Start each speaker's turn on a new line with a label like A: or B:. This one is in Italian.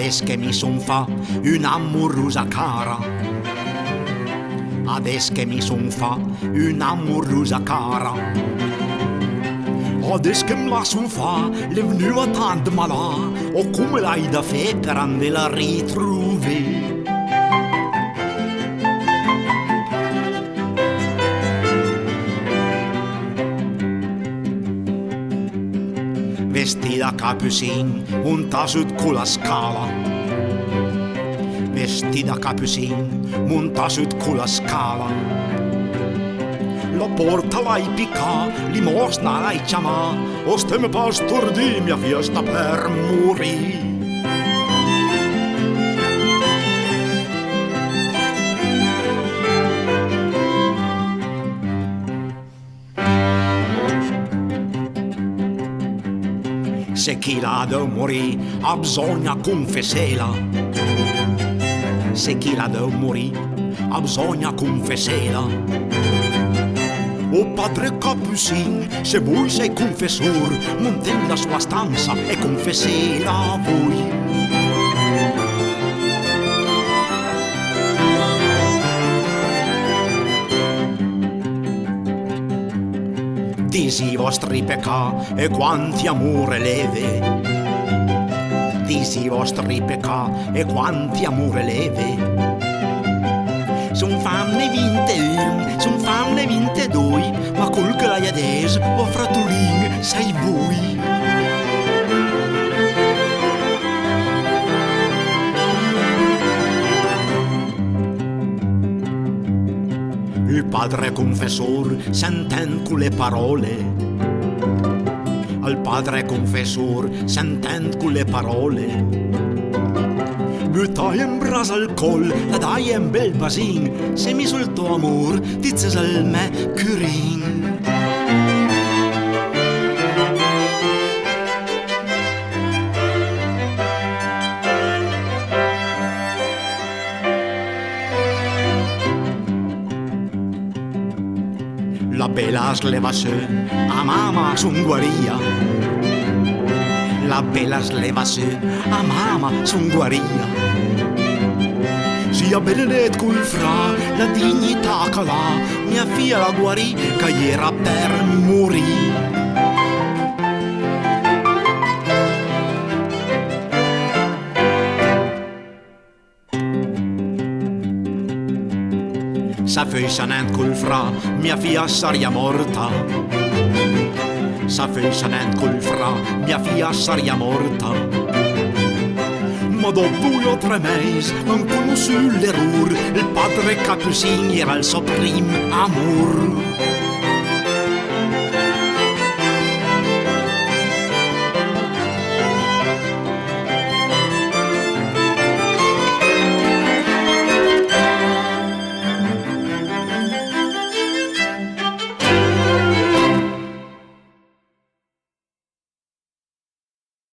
A: Adesso che mi son fa un'amorosa cara, adesso che mi son fa un'amorosa cara, adesso che me la son fa le venuta tanto malà, o come l'hai da fe per andarla a ritrovare. Vestita capucin, monta su con la scala. Vestita capucin, monta su con la scala. La porta l'hai picca, limosna l'hai chiamà, o stiamo per stordì mia festa per morire. Se chi l'ha da morì ha bisogna confessela. Se chi l'ha da morì ha bisogna confessela. O padre Capucin, se voi sei confessor, monten la sua stanza e confessela a voi. Disi i vostri peccà e quanti amore leve. Disi i vostri peccà e quanti amore leve. Son famne 21, son famne 22, ma col che l'hai adesso, o fratolin, sei voi. Il padre confessor senten quelle parole, al padre confessor senten quelle parole, buttai in brasa al col, la dai in bel basin, se mi sul tuo amor dizes al me curin. La bella sleva se, a mama son guaria. La bella sleva se, a mama son guaria. Sia benedet col fra, la dignità che l'ha, mia figlia la guarì, che era per morire. Sa feusanent col fra, mia figlia saria morta. Sa feusanent col fra, mia figlia saria morta. Ma dopo 2 o 3 mesi non conosciu l'error, il padre Capucin era il suo prim amor.